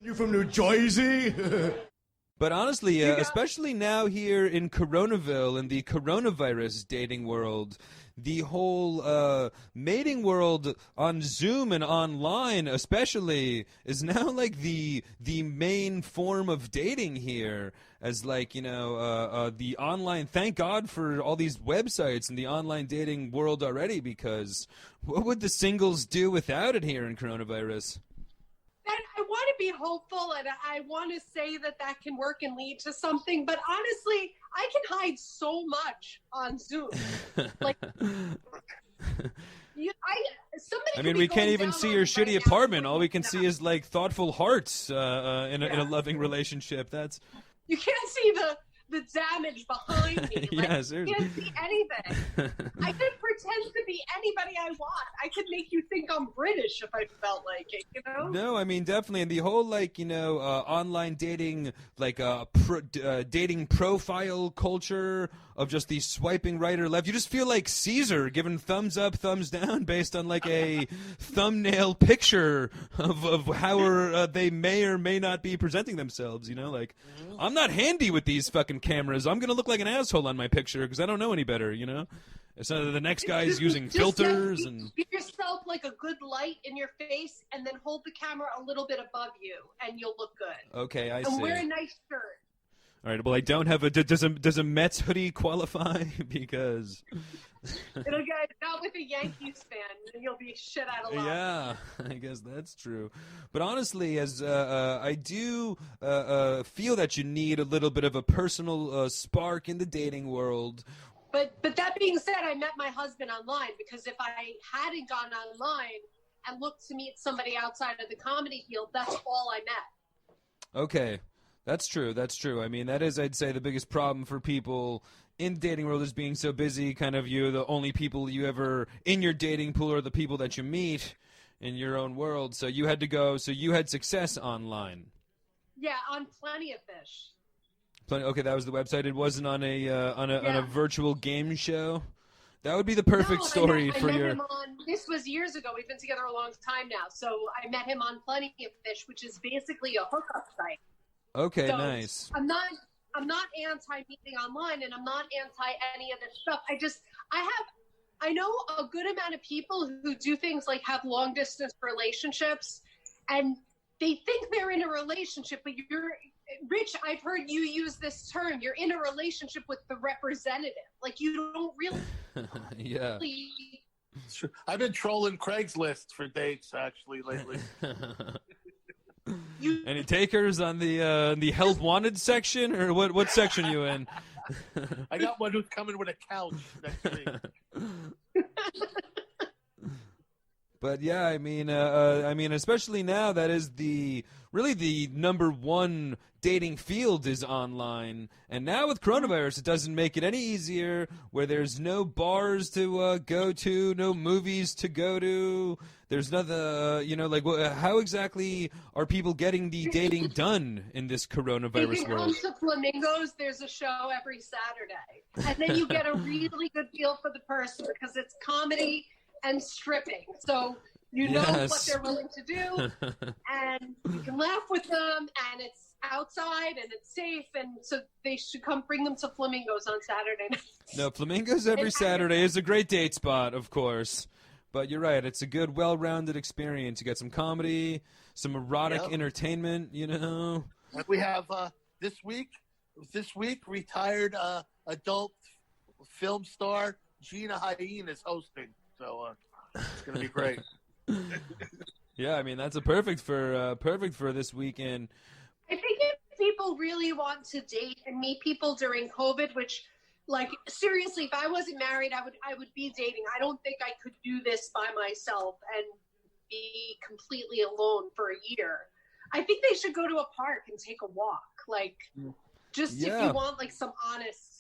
You from New Jersey? But honestly, especially now here in Corona-Ville, in the coronavirus dating world, the whole mating world on Zoom and online especially is now like the main form of dating here, as like, the online, thank God for all these websites and the online dating world already, because what would the singles do without it here in coronavirus? And I want to be hopeful, and I want to say that that can work and lead to something. But honestly, I can hide so much on Zoom. Like, I mean, we can't even see your shitty apartment. All we can see is like thoughtful hearts in a loving relationship. That's you can't see the damage behind me. Like, yeah, seriously. You can't see anything. I could pretend to be anybody I want. I could make you think I'm British if I felt like it, you know? No, I mean, definitely. And the whole, like, online dating, like, dating profile culture of just the swiping right or left. You just feel like Caesar giving thumbs up, thumbs down based on, like, a thumbnail picture of how they may or may not be presenting themselves, Like, I'm not handy with these fucking cameras. I'm going to look like an asshole on my picture because I don't know any better, It's the next guy's using filters and give yourself like a good light in your face, and then hold the camera a little bit above you, and you'll look good. Okay, I see. And wear a nice shirt. All right. Well, I don't have a. Does a Mets hoodie qualify? Because it'll get not with a Yankees fan, and you'll be shit out of luck. Yeah, I guess that's true. But honestly, as I do feel that you need a little bit of a personal spark in the dating world. But that being said, I met my husband online, because if I hadn't gone online and looked to meet somebody outside of the comedy field, that's all I met. Okay, that's true. That's true. I mean, that is, I'd say, the biggest problem for people in the dating world is being so busy. Kind of the only people you ever in your dating pool are the people that you meet in your own world. So you had to go. So you had success online. Yeah, on Plenty of Fish. Okay, that was the website. It wasn't on a virtual game show. That would be the perfect story for your. This was years ago. We've been together a long time now. So I met him on Plenty of Fish, which is basically a hookup site. Okay, so nice. I'm not anti meeting online, and I'm not anti any of this stuff. I know a good amount of people who do things like have long distance relationships, and they think they're in a relationship, but you're. Rich, I've heard you use this term. You're in a relationship with the representative. Like, you don't really. Yeah. I've been trolling Craigslist for dates actually lately. Any takers on the help wanted section, or what section you in? I got one who's coming with a couch next week. But yeah, I mean, especially now, that is really the number one dating field is online. And now with coronavirus, it doesn't make it any easier, where there's no bars to go to, no movies to go to. There's nothing, how exactly are people getting the dating done in this coronavirus world? If you come to Flamingos, there's a show every Saturday. And then you get a really good feel for the person, because it's comedy and stripping, so you know what they're willing to do, and you can laugh with them, and it's outside and it's safe, and so they should come bring them to Flamingos on Saturday night. No, Flamingos every Saturday is a great date spot, of course, but you're right, it's a good, well-rounded experience. You get some comedy, some erotic entertainment, And we have this week retired adult film star Gina Hyen is hosting. So it's gonna be great. Yeah, I mean, that's perfect for this weekend. I think if people really want to date and meet people during COVID, which, like, seriously, if I wasn't married, I would be dating. I don't think I could do this by myself and be completely alone for a year. I think they should go to a park and take a walk, like, just if you want like some honest.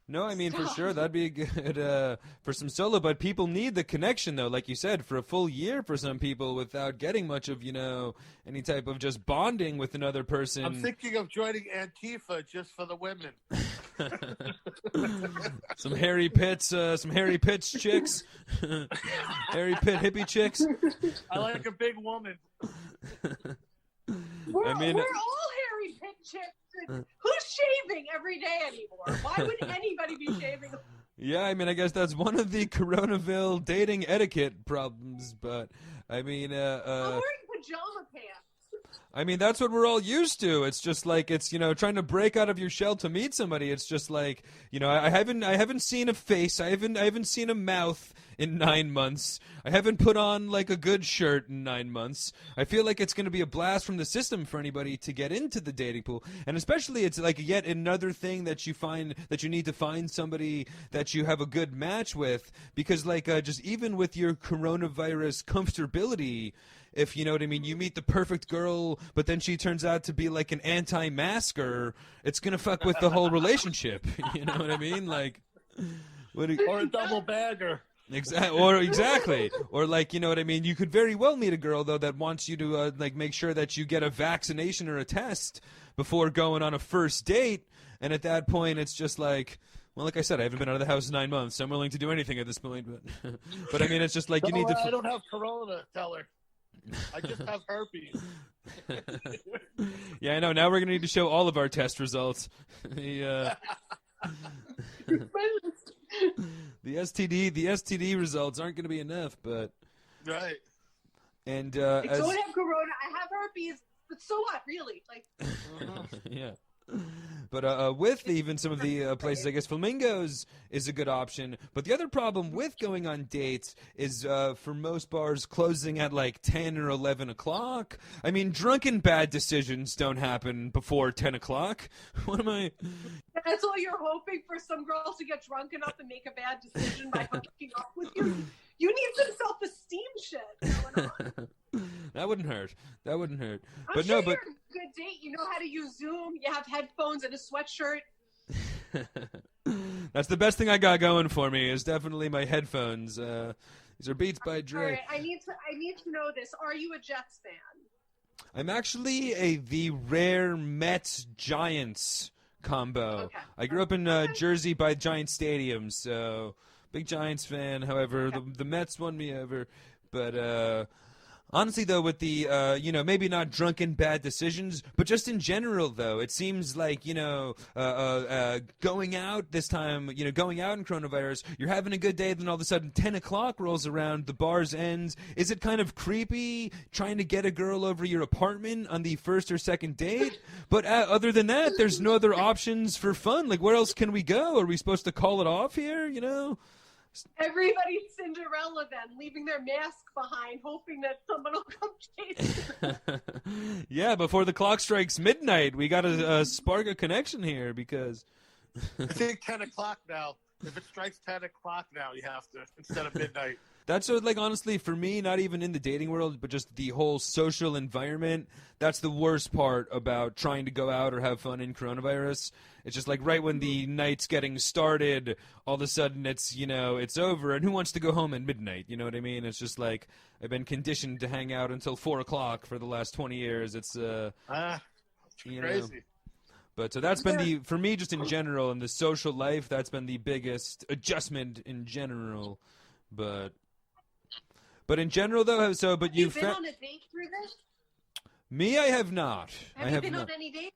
No, I mean, for sure, that'd be good for some solo, but people need the connection, though, like you said, for a full year for some people without getting much of, any type of just bonding with another person. I'm thinking of joining Antifa just for the women. Some Harry Pitts chicks. Harry Pitt hippie chicks. I like a big woman. We're I mean, all hairy pit chicks. Who's shaving every day anymore? Why would anybody be shaving? yeah, I mean, I guess that's one of the Corona-Ville dating etiquette problems, but I mean, I'm wearing pajama pants. I mean, that's what we're all used to. It's just like it's trying to break out of your shell to meet somebody. It's just like I haven't seen a face. I haven't seen a mouth in 9 months. I haven't put on like a good shirt in 9 months. I feel like it's going to be a blast from the system for anybody to get into the dating pool, and especially it's like yet another thing that you find that you need to find somebody that you have a good match with, because like just even with your coronavirus comfortability. If you know what I mean, you meet the perfect girl, but then she turns out to be like an anti-masker, it's going to fuck with the whole relationship. You know what I mean? Like, Or a double bagger. Exactly. Or like, you know what I mean? You could very well meet a girl, though, that wants you to like make sure that you get a vaccination or a test before going on a first date. And at that point, it's just like, well, like I said, I haven't been out of the house in 9 months. So I'm willing to do anything at this point. But I mean, it's just like you need to. I don't have corona, tell her. I just have herpes. Yeah, I know. Now we're going to need to show all of our test results. The STD results aren't going to be enough, but right. And I don't have corona. I have herpes, but so what? Really? Like. Yeah. But with even some of the places, I guess Flamingos is a good option. But the other problem with going on dates is for most bars closing at like 10 or 11 o'clock. I mean, drunken bad decisions don't happen before 10 o'clock. What am I? That's all you're hoping for, some girls to get drunk enough and make a bad decision by hooking up with you? You need some self-esteem shit going on. That wouldn't hurt. That wouldn't hurt. I'm sure you're a good date. You know how to use Zoom. You have headphones and a sweatshirt. That's the best thing I got going for me. Is definitely my headphones. These are Beats by Dre. All right, I need to know this. Are you a Jets fan? I'm actually the rare Mets Giants combo. Okay. I grew up in Jersey by Giant Stadium, so big Giants fan. However, the Mets won me over. But honestly, though, with the, maybe not drunken bad decisions, but just in general, though, it seems like, going out this time, going out in coronavirus, you're having a good day, then all of a sudden 10 o'clock rolls around, the bars ends. Is it kind of creepy trying to get a girl over your apartment on the first or second date? But other than that, there's no other options for fun. Like, where else can we go? Are we supposed to call it off here, Everybody's Cinderella then, leaving their mask behind, hoping that someone will come chase them. Yeah, before the clock strikes midnight, we got to spark a connection here because... I think 10 o'clock now. If it strikes 10 o'clock now, you have to, instead of midnight. That's what, like, honestly, for me, not even in the dating world, but just the whole social environment, that's the worst part about trying to go out or have fun in coronavirus. It's just like right when the night's getting started, all of a sudden it's, it's over, and who wants to go home at midnight? You know what I mean? It's just like I've been conditioned to hang out until 4 o'clock for the last 20 years. It's, crazy. But so that's been for me, just in general, in the social life, that's been the biggest adjustment in general. But in general, though, but you've been on a date through this? Me, I have not. Have you been on any date?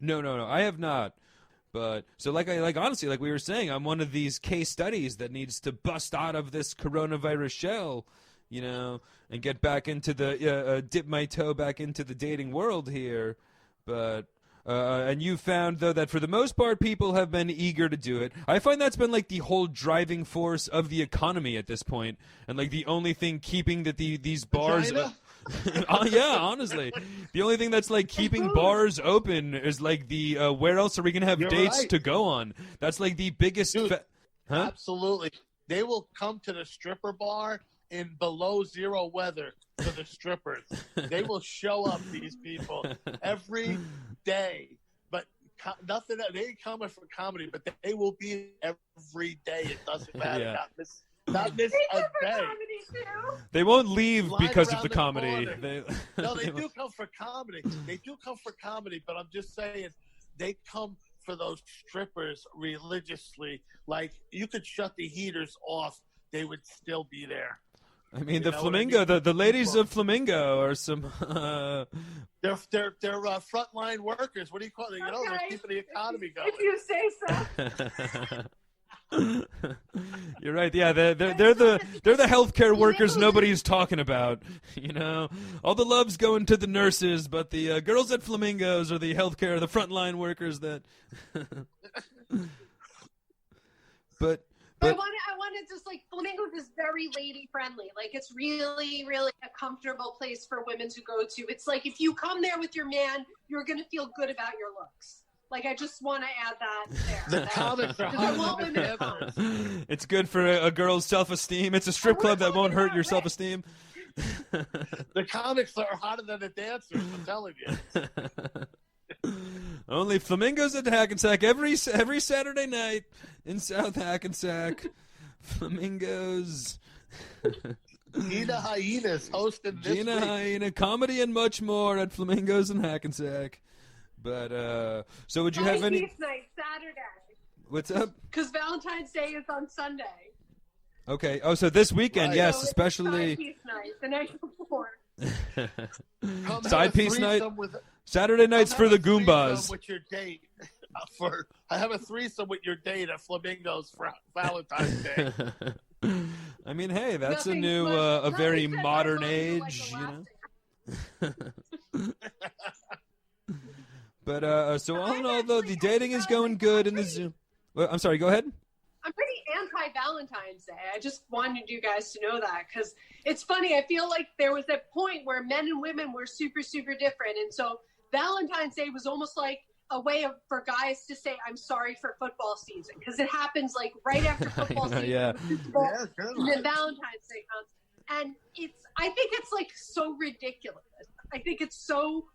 No, I have not. But so, honestly, like we were saying, I'm one of these case studies that needs to bust out of this coronavirus shell, and get back into the dip my toe back into the dating world here. But. And you found, though, that for the most part, people have been eager to do it. I find that's been, like, the whole driving force of the economy at this point. And, like, the only thing keeping these bars... yeah, honestly. The only thing that's, like, keeping bars open is, like, the... where else are we going to have dates to go on? That's, like, the biggest... Dude, absolutely. They will come to the stripper bar in below zero weather for the strippers. They will show up, these people, every day. But nothing. They ain't coming for comedy, but they will be every day. It doesn't matter. Yeah. Not miss a day. They won't leave because of the comedy. No, they do come for comedy. They do come for comedy, but I'm just saying they come for those strippers religiously. Like, you could shut the heaters off, they would still be there. I mean, You the know what I Flamingo, mean? the ladies of Flamingo are some. They're frontline workers. What do you call them? You know, they're Okay. keeping the economy going. If you say so. You're right. Yeah, they're the healthcare workers nobody's talking about. You know, all the love's going to the nurses, but the girls at Flamingos are the healthcare, the frontline workers that. But I want to just like Flamingos is very lady friendly. Like it's really, really a comfortable place for women to go to. It's like if you come there with your man, you're gonna feel good about your looks. Like I just want to add that there. The comics are hot than ever. It's good for a girl's self-esteem. It's a strip club that won't hurt your self-esteem. The comics are hotter than the dancers. I'm telling you. Only Flamingos at Hackensack every Saturday night in South Hackensack. Flamingos. Gina Hyena's hosting this Gina week. Hyena, comedy and much more at Flamingos in Hackensack. But so would you have any? Peace night Saturday. What's up? Because Valentine's Day is on Sunday. Okay. Oh, so this weekend, Right. yes, So it's especially side piece night the night before. Come side have a piece night. threesome with- Saturday nights come for have the a threesome Goombas. With your date. I have a threesome with your date at Flamingos for Valentine's Day. I mean, hey, that's Nothing a new, much- a very nothing says modern I love you like age, a you know. lasting- But so all in all, though, the dating is going good in the Zoom. Well, I'm sorry. Go ahead. I'm pretty anti-Valentine's Day. I just wanted you guys to know that because it's funny. I feel like there was that point where men and women were super, super different. And so Valentine's Day was almost like a way for guys to say, I'm sorry for football season because it happens like right after football know, season. yeah. the Super Bowl, Yeah, good. and then Valentine's Day comes. And I think it's like so ridiculous. I think it's so,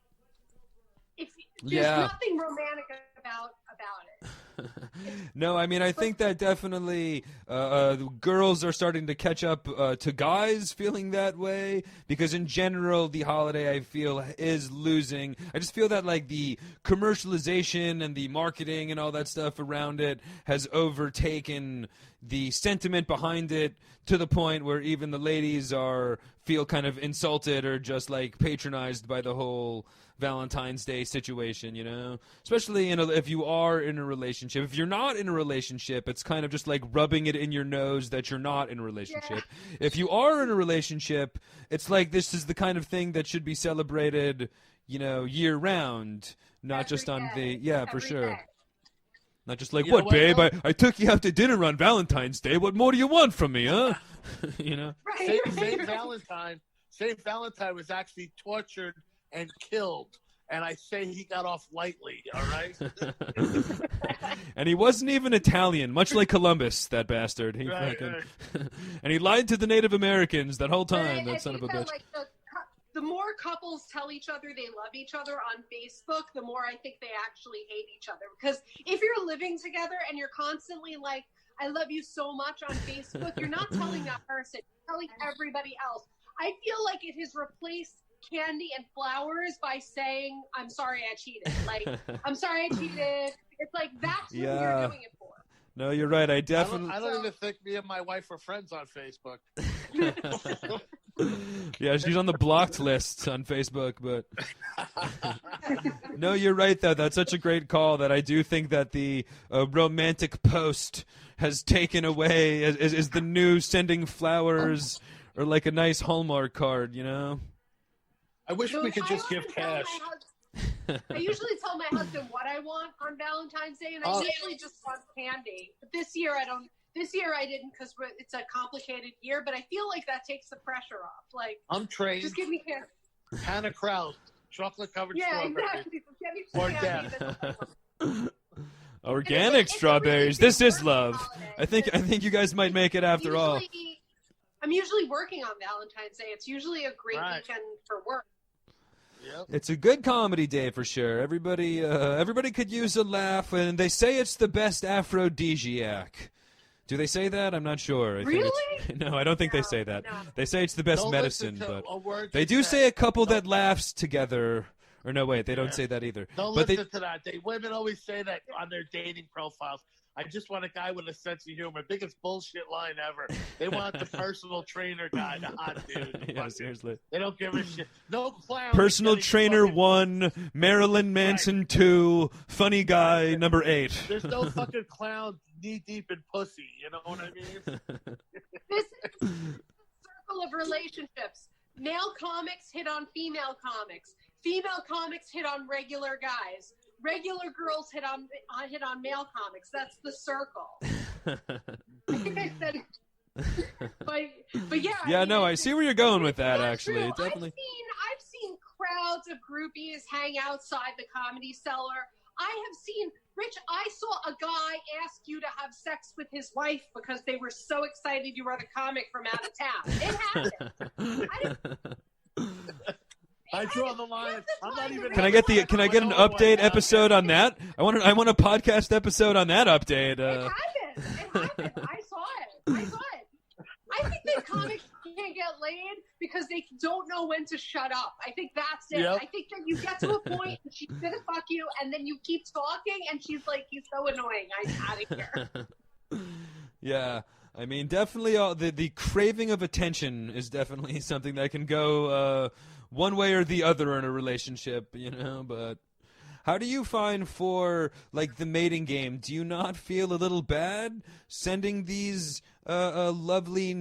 there's Yeah. nothing romantic about it. No, I mean, I think that definitely girls are starting to catch up to guys feeling that way because in general, the holiday, I feel, is losing. I just feel that, like, the commercialization and the marketing and all that stuff around it has overtaken the sentiment behind it to the point where even the ladies feel kind of insulted or just, like, patronized by the whole Valentine's Day situation, you know? Especially if you are in a relationship. If you're not in a relationship, it's kind of just like rubbing it in your nose that you're not in a relationship. Yeah. If you are in a relationship, it's like this is the kind of thing that should be celebrated, you know, year round, not Every just on day. for Every sure. day. Not just like, You know what, what, babe? though? I took you out to dinner on Valentine's Day. What more do you want from me, huh? You know? Right, Saint Valentine was actually tortured and killed. And I say he got off lightly, all right? And he wasn't even Italian, much like Columbus, that bastard. He Right, fucking... right. And he lied to the Native Americans that whole But time, I that son of a think bitch. that, like, the more couples tell each other they love each other on Facebook, the more I think they actually hate each other. Because if you're living together and you're constantly like, I love you so much on Facebook, you're not telling that person, you're telling everybody else. I feel like it has replaced candy and flowers by saying, I'm sorry I cheated. Like, I'm sorry I cheated. It's like, that's what you're doing it for. No, you're right. I definitely... I don't even think me and my wife are friends on Facebook. Yeah, she's on the blocked list on Facebook, but... No, you're right, though. That's such a great call that I do think that the romantic post has taken away, is the new sending flowers or like a nice Hallmark card, you know? I wish we could just give cash. I usually tell my husband what I want on Valentine's Day, and I usually just want candy. But this year I don't. This year I didn't because it's a complicated year. But I feel like that takes the pressure off. Like I'm trained. just give me candy. Hannah Kraus, chocolate covered Yeah, strawberries. exactly. Just give me Or candy. death. That's all I want. Organic It's a strawberries. really This is big love. holiday. I think you guys might make it after all. I'm usually working on Valentine's Day. It's usually a great weekend for work. Yep. It's a good comedy day for sure. Everybody could use a laugh, and they say it's the best aphrodisiac. Do they say that? I'm not sure. Really? No, I don't think they say that. No. They say it's the best Don't medicine, listen to but a word they you do say a couple Don't- that laughs together. Or no, wait, they don't say that either. Don't But listen to that. Women always say that on their dating profiles. I just want a guy with a sense of humor. Biggest bullshit line ever. They want the personal trainer guy, the hot dude. Yeah, seriously. They don't give a shit. No clown. Personal trainer 1, Marilyn Manson 2, funny guy number 8. There's no fucking clown knee deep in pussy. You know what I mean? This circle of relationships. Male comics hit on female comics. Female comics hit on regular guys. Regular girls hit on male comics. That's the circle. I think I said it. But yeah. Yeah, I mean, I see where you're going with that, actually. True. Definitely. I've seen crowds of groupies hang outside the Comedy Cellar. I have seen, Rich, I saw a guy ask you to have sex with his wife because they were so excited you were the comic from out of town. It happened. I draw the line. I'm not even. Can I get an update episode on that? I want a podcast episode on that update. It happened. I saw it. I think that comics can't get laid because they don't know when to shut up. I think that's it. Yep. I think that you get to a point and she's gonna fuck you, and then you keep talking, and she's like, "He's so annoying. I'm out of here." Yeah. I mean, definitely the craving of attention is definitely something that can go one way or the other in a relationship, but how do you find for, like, the mating game? Do you not feel a little bad sending these lovely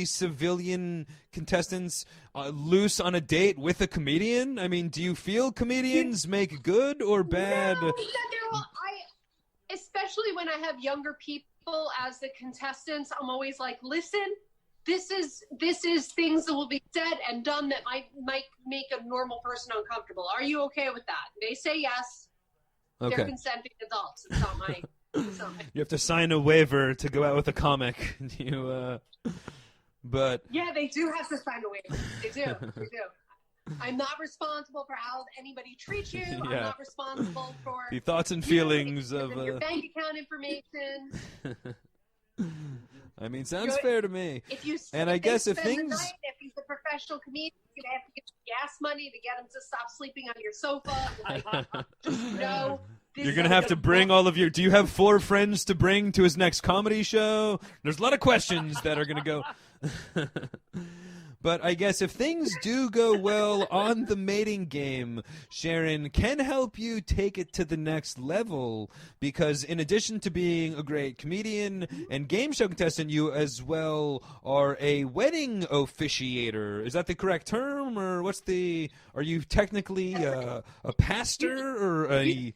civilian contestants loose on a date with a comedian? I mean, do you feel comedians make good or bad? No, especially when I have younger people as the contestants, I'm always like, listen, this is things that will be said and done that might make a normal person uncomfortable. Are you okay with that? They say yes. Okay. They're consenting adults. It's not my. You have to sign a waiver to go out with a comic. But yeah, they do have to sign a waiver. They do. I'm not responsible for how anybody treats you. I'm not responsible for the thoughts and feelings of your bank account information. I mean, sounds fair to me. If he's a professional comedian, you have to get gas money to get him to stop sleeping on your sofa. You're going to have to bring all of your... Do you have 4 friends to bring to his next comedy show? There's a lot of questions that are going to go... But I guess if things do go well on the mating game, Sharon can help you take it to the next level, because in addition to being a great comedian and game show contestant, you as well are a wedding officiator. Is that the correct term, or are you technically a pastor or a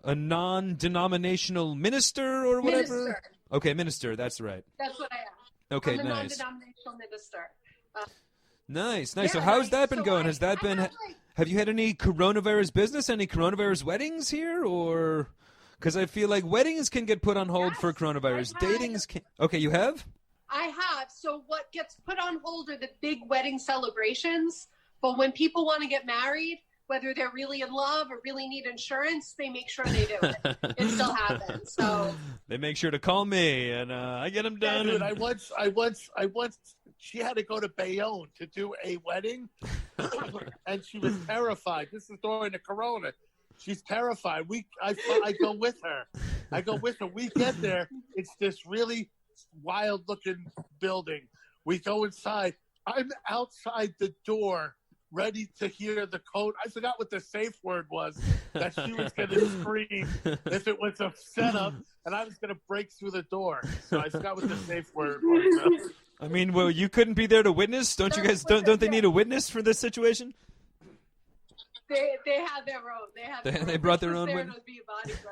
non-denominational minister or whatever? Minister. Okay, minister, that's right. That's what I am. Okay, I'm a nice. non-denominational minister. Nice. Yeah, so how's that been going? Have you had any coronavirus business, any coronavirus weddings here, or because I feel like weddings can get put on hold for coronavirus. Datings can. Okay, you have? I have. So what gets put on hold are the big wedding celebrations, but when people want to get married, whether they're really in love or really need insurance, they make sure they do it. It still happens. So they make sure to call me, and I get them done. Yeah, dude, I once. She had to go to Bayonne to do a wedding, and she was terrified. This is during the Corona. She's terrified. I go with her. We get there. It's this really wild-looking building. We go inside. I'm outside the door, ready to hear the code. I forgot what the safe word was that she was going to scream if it was a setup, and I was going to break through the door. So I forgot what the safe word was. I mean, well, you couldn't be there to witness. Don't you guys? Don't they need a witness for this situation? They had their own. They brought their own witness.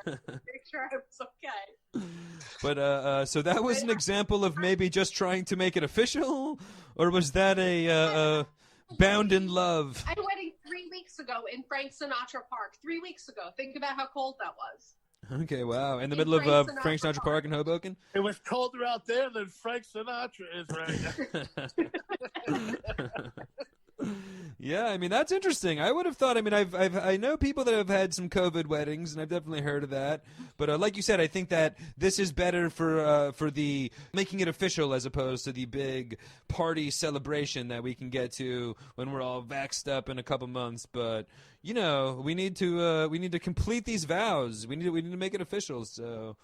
Make sure it was okay. But so that was an example of maybe just trying to make it official, or was that a bound in love? I had a wedding 3 weeks ago in Frank Sinatra Park. 3 weeks ago. Think about how cold that was. Okay, wow. In the middle of Frank Sinatra Park in Hoboken? It was colder out there than Frank Sinatra is right now. Yeah, I mean that's interesting. I would have thought. I mean, I know people that have had some COVID weddings, and I've definitely heard of that. But like you said, I think that this is better for the making it official as opposed to the big party celebration that we can get to when we're all vaxxed up in a couple months. But we need to complete these vows. We need to make it official. So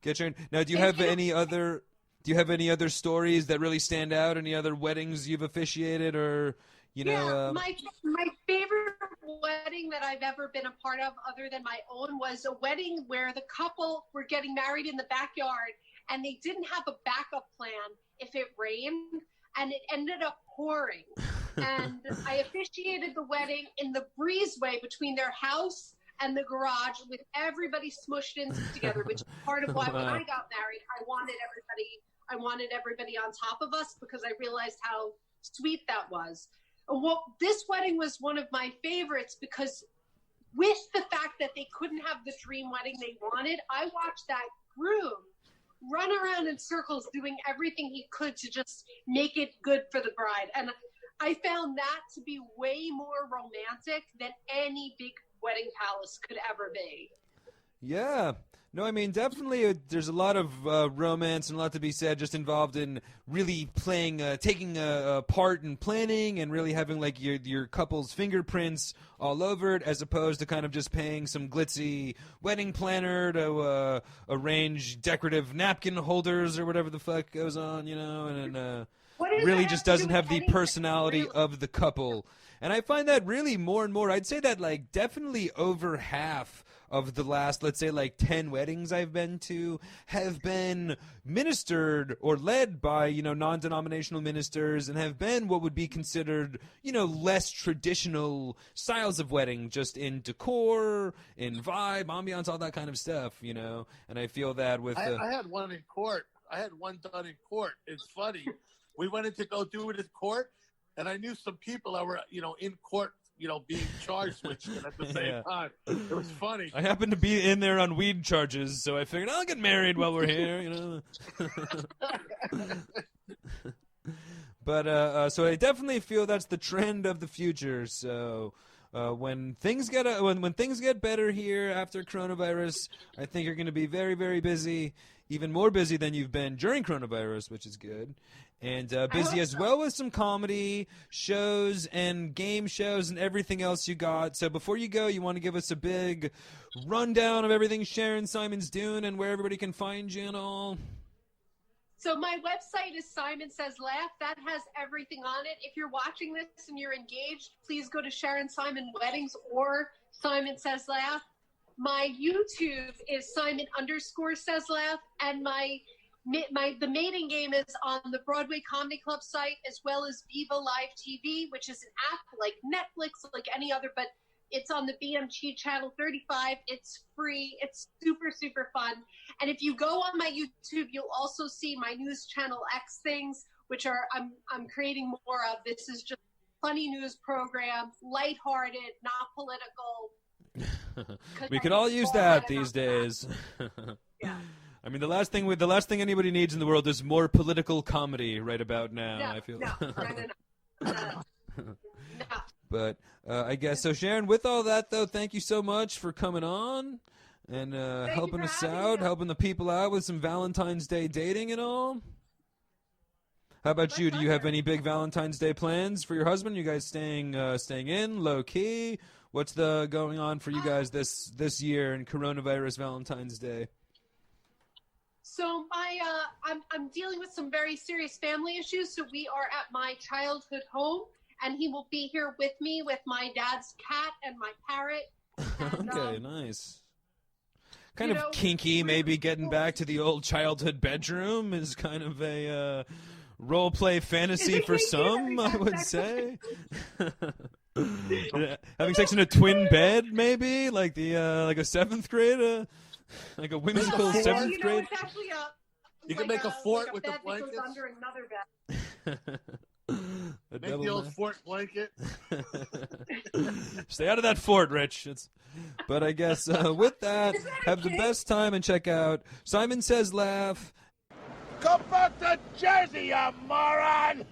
get your now. Do you have any other stories that really stand out? Any other weddings you've officiated or? My favorite wedding that I've ever been a part of, other than my own, was a wedding where the couple were getting married in the backyard, and they didn't have a backup plan if it rained, and it ended up pouring. And I officiated the wedding in the breezeway between their house and the garage, with everybody smushed in together, which is part of why when I got married, I wanted everybody on top of us, because I realized how sweet that was. Well, this wedding was one of my favorites because with the fact that they couldn't have the dream wedding they wanted, I watched that groom run around in circles doing everything he could to just make it good for the bride. And I found that to be way more romantic than any big wedding palace could ever be. Yeah. No, I mean, definitely there's a lot of romance and a lot to be said just involved in really taking a part in planning and really having like your couple's fingerprints all over it, as opposed to kind of just paying some glitzy wedding planner to arrange decorative napkin holders or whatever the fuck goes on, and really just doesn't have the personality of the couple. And I find that really more and more, I'd say that like definitely over half of the last, let's say, like 10 weddings I've been to have been ministered or led by, non-denominational ministers, and have been what would be considered, less traditional styles of wedding, just in decor, in vibe, ambiance, all that kind of stuff, and I feel that with... I had one in court. I had one done in court. It's funny. We went in to go do it in court, and I knew some people that were, in court, being charged with it at the same time. It was funny. I happened to be in there on weed charges, so I figured I'll get married while we're here, But so I definitely feel that's the trend of the future. So when things get better here after coronavirus, I think you're going to be very, very busy, even more busy than you've been during coronavirus, which is good. And busy as well with some comedy shows and game shows and everything else you got. So before you go, you want to give us a big rundown of everything Sharon Simon's doing and where everybody can find you and all? So my website is Simon Says Laugh. That has everything on it. If you're watching this and you're engaged, please go to Sharon Simon Weddings or Simon Says Laugh. My YouTube is Simon_Says Laugh, and the mating game is on the Broadway Comedy Club site, as well as Viva Live TV, which is an app like Netflix, like any other, but it's on the BMG channel 35. It's free. It's super, super fun. And if you go on my YouTube, you'll also see my news channel X things, which I'm creating more of. This is just funny news program, lighthearted, not political. We could all use that these days. Yeah. I mean, the last thing anybody needs in the world is more political comedy right about now. I feel. No. But I guess so, Sharon. With all that, though, thank you so much for coming on and helping us out, helping the people out with some Valentine's Day dating and all. How about you? Do you have any big Valentine's Day plans for your husband? You guys staying in low key? What's going on for you guys this year in coronavirus Valentine's Day? So I'm dealing with some very serious family issues. So we are at my childhood home, and he will be here with me with my dad's cat and my parrot. And, okay, nice. Kind of kinky, maybe getting back to the old childhood bedroom is kind of a role play fantasy for some, I would say. Having sex in a twin bed, maybe like a seventh grade, like a whimsical seventh grade. It's actually you can make a fort with the blankets. Goes under another bed. Make the old fort blanket. Stay out of that fort, Rich. But I guess with that, have the best time and check out Simon Says Laugh. Come back to Jersey, you moron!